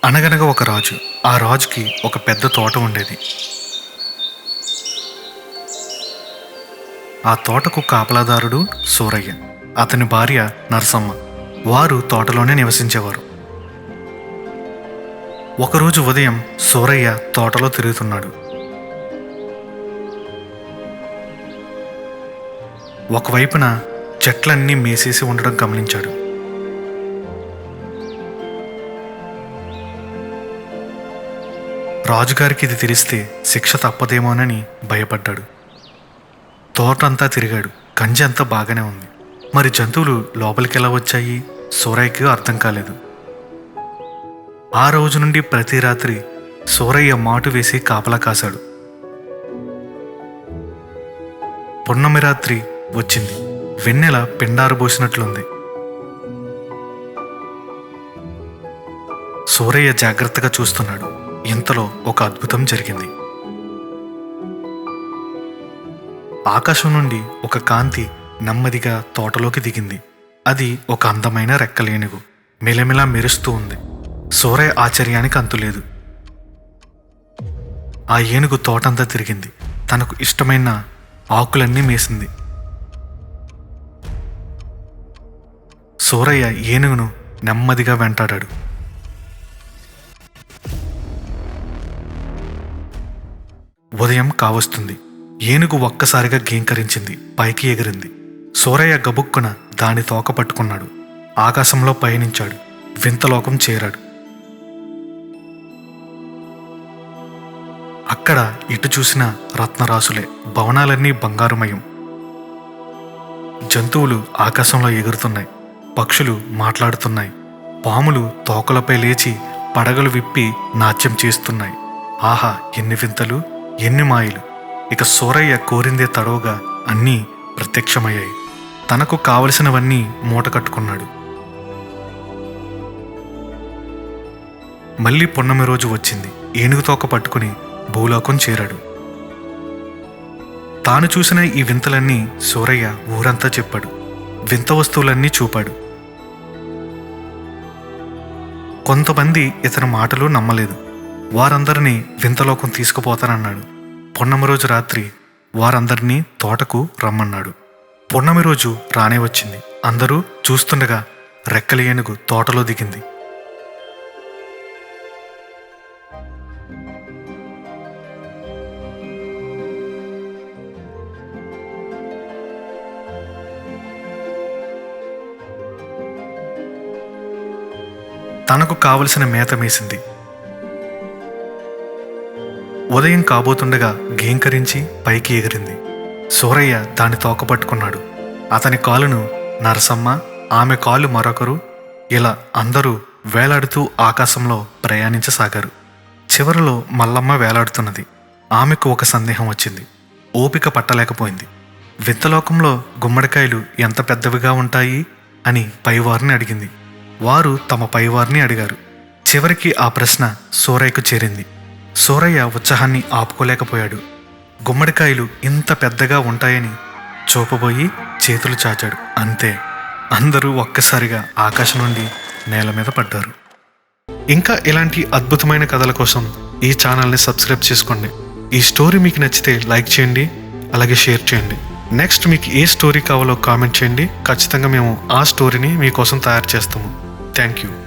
అనగనగా ఒక రాజు. ఆ రాజుకి ఒక పెద్ద తోట ఉండేది. ఆ తోటకు కాపలాదారుడు సూరయ్య, అతని భార్య నరసమ్మ. వారు తోటలోనే నివసించేవారు. ఒకరోజు ఉదయం సూరయ్య తోటలో తిరుగుతున్నాడు. ఒకవైపున చెట్లన్నీ మేసేసి ఉండడం గమనించాడు. రాజుగారికి ఇది తెలిస్తే శిక్ష తప్పదేమోనని భయపడ్డాడు. తోటంతా తిరిగాడు. కంచె అంతా బాగానే ఉంది. మరి జంతువులు లోపలికి ఎలా వచ్చాయి? సూరయ్యకి అర్థం కాలేదు. ఆ రోజు నుండి ప్రతి రాత్రి సూరయ్య మాటు వేసి కాపలా కాశాడు. పున్నమి రాత్రి వచ్చింది. వెన్నెల పిండారబోసినట్లుంది. సూరయ్య జాగ్రత్తగా చూస్తున్నాడు. ఇంతలో ఒక అద్భుతం జరిగింది. ఆకాశం నుండి ఒక కాంతి నెమ్మదిగా తోటలోకి దిగింది. అది ఒక అందమైన రెక్కల ఏనుగు. మెలమెలా మెరుస్తూ ఉంది. సూరయ్య ఆశ్చర్యానికి అంతులేదు. ఆ ఏనుగు తోటంతా తిరిగింది. తనకు ఇష్టమైన ఆకులన్నీ మేసింది. సూరయ్య ఏనుగును నెమ్మదిగా వెంటాడాడు. ఉదయం కావస్తుంది. ఏనుగు ఒక్కసారిగా గీంకరించింది. పైకి ఎగిరింది. సూరయ్య గబుక్కున దాని తోక పట్టుకున్నాడు. ఆకాశంలో పయనించాడు. వింతలోకం చేరాడు. అక్కడ ఇటు చూసిన రత్నరాసులే. భవనాలన్నీ బంగారుమయం. జంతువులు ఆకాశంలో ఎగురుతున్నాయి. పక్షులు మాట్లాడుతున్నాయి. పాములు తోకలపై లేచి పడగలు విప్పి నాట్యం చేస్తున్నాయి. ఆహా, ఎన్ని వింతలు, ఎన్ని మాయలు! ఇక సూరయ్య కోరిందే తడవుగా అన్నీ ప్రత్యక్షమయ్యాయి. తనకు కావలసినవన్నీ మూట కట్టుకున్నాడు. మళ్ళీ పున్నమి రోజు వచ్చింది. ఏనుగు తోక పట్టుకుని భూలోకం చేరాడు. తాను చూసిన ఈ వింతలన్నీ సూరయ్య ఊరంతా చెప్పాడు. వింత వస్తువులన్నీ చూపాడు. కొంతమంది ఇతని మాటలు నమ్మలేదు. వారందరినీ వింతలోకం తీసుకుపోతానన్నాడు. పున్నమి రోజు రాత్రి వారందరినీ తోటకు రమ్మన్నాడు. పున్నమి రోజు రానే వచ్చింది. అందరూ చూస్తుండగా రెక్కల ఏనుగు తోటలో దిగింది. తనకు కావలసిన మేత మేసింది. ఉదయం కాబోతుండగా గీంకరించి పైకి ఎగిరింది. సూరయ్య దాని తోక పట్టుకున్నాడు. అతని కాలును నరసమ్మ, ఆమె కాలు మరొకరు, ఇలా అందరూ వేలాడుతూ ఆకాశంలో ప్రయాణించసాగారు. చివరిలో మల్లమ్మ వేలాడుతున్నది. ఆమెకు ఒక సందేహం వచ్చింది. ఓపిక పట్టలేకపోయింది. వింతలోకంలో గుమ్మడికాయలు ఎంత పెద్దవిగా ఉంటాయి అని పైవారిని అడిగింది. వారు తమ పైవారిని అడిగారు. చివరికి ఆ ప్రశ్న సూరయ్యకు చేరింది. సూరయ్య ఉత్సాహాన్ని ఆపుకోలేకపోయాడు. గుమ్మడికాయలు ఇంత పెద్దగా ఉంటాయని చూపబోయి చేతులు చాచాడు. అంతే, అందరూ ఒక్కసారిగా ఆకాశం నుండి నేల మీద పడ్డారు. ఇంకా ఇలాంటి అద్భుతమైన కథల కోసం ఈ ఛానల్ని సబ్స్క్రైబ్ చేసుకోండి. ఈ స్టోరీ మీకు నచ్చితే లైక్ చేయండి, అలాగే షేర్ చేయండి. నెక్స్ట్ మీకు ఏ స్టోరీ కావాలో కామెంట్ చేయండి. ఖచ్చితంగా మేము ఆ స్టోరీని మీకోసం తయారు చేస్తాము. Thank you.